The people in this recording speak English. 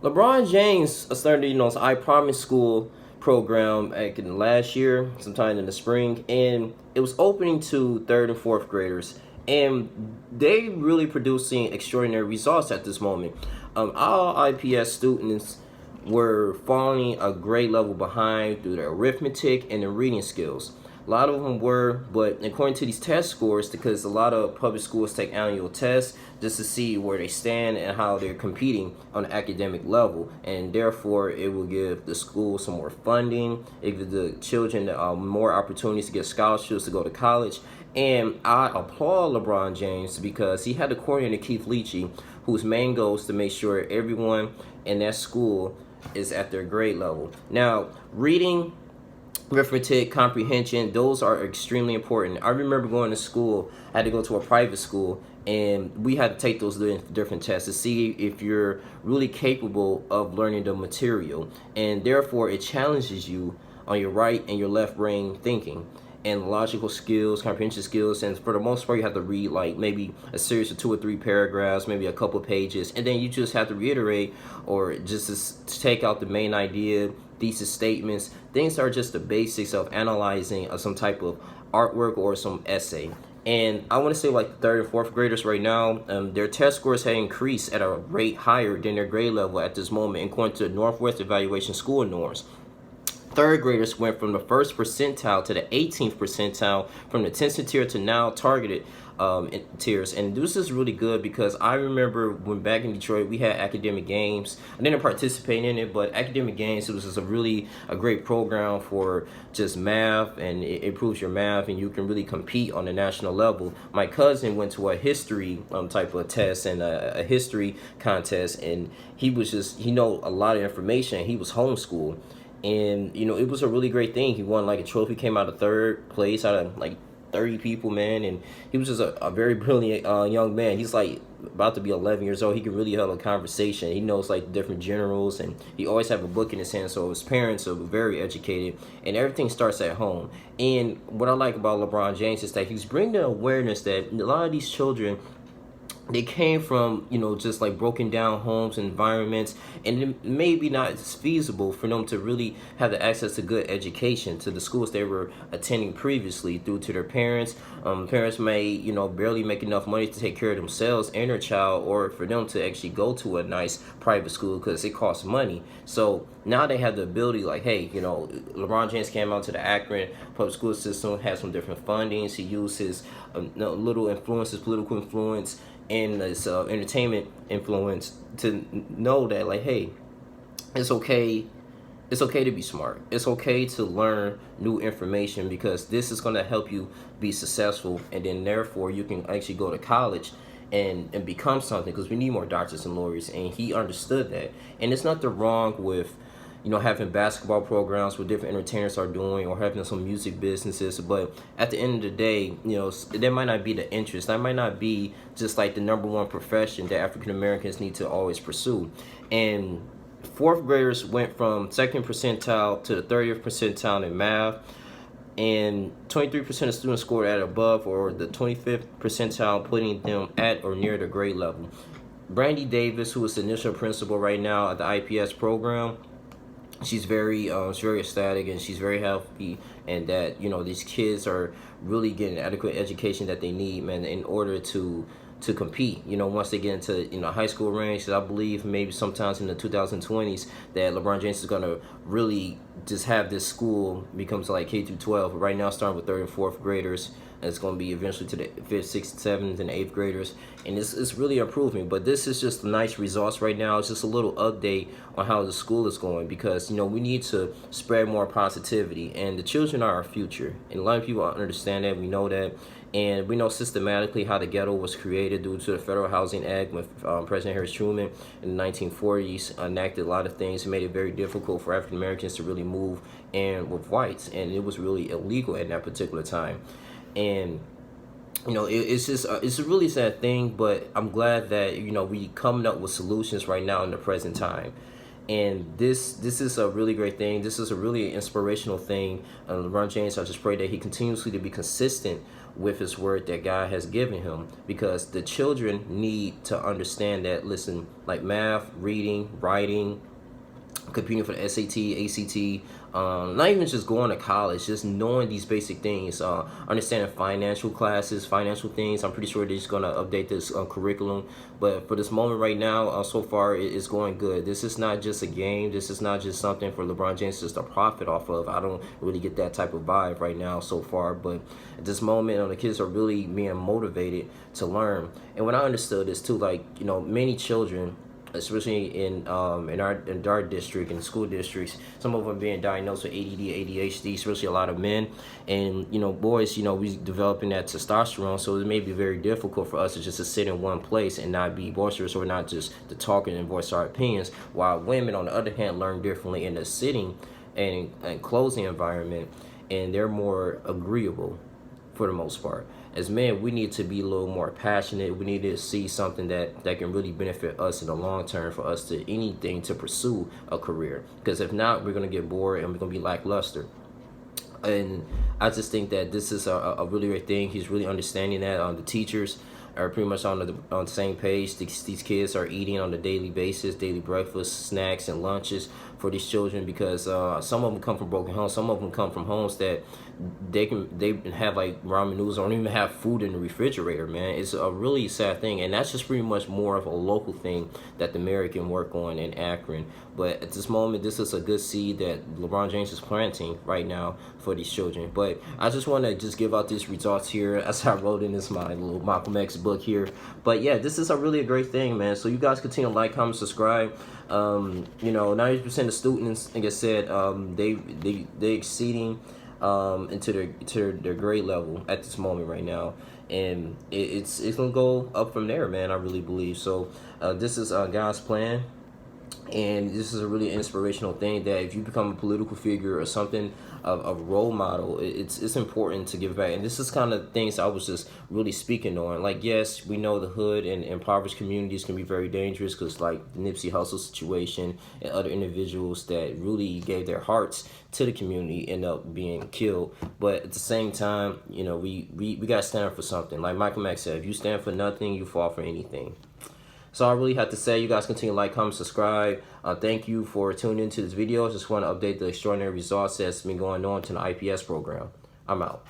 LeBron James started, his I Promise School program back in last year, sometime in the spring, and it was opening to third and fourth graders, and they really producing extraordinary results at this moment. All IPS students were falling a grade level behind through their arithmetic and their reading skills. A lot of them were, but according to these test scores, because a lot of public schools take annual tests just to see where they stand and how they're competing on an academic level, and therefore it will give the school some more funding, it gives the children more opportunities to get scholarships to go to college. And I applaud LeBron James because he had the coordinator Keith Leachy, whose main goal is to make sure everyone in that school is at their grade level. Now, reading, arithmetic, comprehension, those are extremely important. I remember going to school, I had to go to a private school, and we had to take those different tests to see if you're really capable of learning the material. And therefore, it challenges you on your right and your left brain thinking and logical skills, comprehension skills, and for the most part, you have to read like maybe a series of 2 or 3 paragraphs, maybe a couple pages, and then you just have to reiterate or just to take out the main idea, thesis statements. Things are just the basics of analyzing some type of artwork or some essay. And I want to say like the third and fourth graders right now, their test scores have increased at a rate higher than their grade level at this moment, according to the Northwest Evaluation School norms. Third graders went from the first percentile to the 18th percentile, from the 10th tier to now targeted tiers. And this is really good because I remember when back in Detroit we had academic games. I didn't participate in it, but academic games, it was just a great program for just math, and it improves your math and you can really compete on the national level. My cousin went to a history type of test and a history contest, and he know a lot of information. He was homeschooled. And it was a really great thing. He won like a trophy, came out of third place out of like 30 people, man. And he was just a very brilliant young man. He's like about to be 11 years old. He can really have a conversation. He knows like different generals, and he always have a book in his hand. So his parents are very educated, and everything starts at home. And what I like about LeBron James is that he's bringing the awareness that a lot of these children, they came from just like broken down homes and environments, and it maybe not feasible for them to really have the access to good education to the schools they were attending previously due to their parents. Parents may barely make enough money to take care of themselves and their child, or for them to actually go to a nice private school because it costs money. So now they have the ability, like, hey, LeBron James came out to the Akron public school system, had some different fundings. He used his little influence, his political influence, and this entertainment influence to know that, like, hey, it's okay to be smart. It's okay to learn new information because this is going to help you be successful, and then therefore you can actually go to college and become something, because we need more doctors and lawyers. And he understood that. And it's nothing wrong with having basketball programs where different entertainers are doing, or having some music businesses. But at the end of the day, there might not be the interest. That might not be just like the number one profession that African Americans need to always pursue. And fourth graders went from second percentile to the 30th percentile in math, and 23% of students scored at above or the 25th percentile, putting them at or near the grade level. Brandy Davis, who is the initial principal right now at the IPS program, she's very ecstatic, and she's very happy, and that these kids are really getting adequate education that they need, man, in order to compete. Once they get into high school range, 'cause I believe maybe sometimes in the 2020s that LeBron James is gonna really just have this school becomes like K through 12. Right now, starting with third and fourth graders, and it's going to be eventually to the 5th, 6th, 7th, and 8th graders. And it's really improving. But this is just nice results right now. It's just a little update on how the school is going, because, we need to spread more positivity. And the children are our future. And a lot of people understand that. We know that. And we know systematically how the ghetto was created due to the Federal Housing Act when President Harry Truman in the 1940s enacted a lot of things and made it very difficult for African Americans to really move in with whites. And it was really illegal at that particular time. And it's just it's a really sad thing, but I'm glad that we coming up with solutions right now in the present time. And this is a really great thing. This is a really inspirational thing. LeBron James, I just pray that he continuously to be consistent with his word that God has given him, because the children need to understand that, listen, like math, reading, writing, computing for the SAT, ACT, not even just going to college, just knowing these basic things, understanding financial classes, financial things. I'm pretty sure they're just going to update this curriculum. But for this moment right now, so far, it's going good. This is not just a game. This is not just something for LeBron James just to profit off of. I don't really get that type of vibe right now so far. But at this moment, the kids are really being motivated to learn. And when I understood this too, like, many children, especially in our district and school districts, some of them being diagnosed with ADD, ADHD, especially a lot of men. And boys, we developing that testosterone, so it may be very difficult for us to just to sit in one place and not be boisterous, or not just to talk and voice our opinions. While women, on the other hand, learn differently in a sitting and closing environment, and they're more agreeable for the most part. As men, we need to be a little more passionate. We need to see something that can really benefit us in the long term, for us to pursue a career. Because if not, we're going to get bored and we're going to be lackluster. And I just think that this is a really great thing. He's really understanding that. The teachers are pretty much on the same page. These kids are eating on a daily basis, daily breakfast, snacks, and lunches for these children, because some of them come from broken homes. Some of them come from homes that they have like ramen noodles, or don't even have food in the refrigerator, man. It's a really sad thing, and that's just pretty much more of a local thing that the mayor can work on in Akron. But at this moment, this is a good seed that LeBron James is planting right now for these children. But I just want to just give out these results here as I wrote in my little Malcolm X book here. But yeah, this is a great thing, man. So you guys continue to like, comment, subscribe. 90% of students, like I said, they exceeding into their grade level at this moment right now, and it's gonna go up from there, man. I really believe so. This is God's plan. And this is a really inspirational thing, that if you become a political figure or something, a role model, it's important to give back. And this is kind of things I was just really speaking on. Like, yes, we know the hood and impoverished communities can be very dangerous, because like the Nipsey Hussle situation and other individuals that really gave their hearts to the community end up being killed. But at the same time, we got to stand up for something. Like Malcolm X said, if you stand for nothing, you fall for anything. So I really have to say, you guys continue to like, comment, subscribe. Thank you for tuning into this video. I just want to update the extraordinary results that's been going on to the IPS program. I'm out.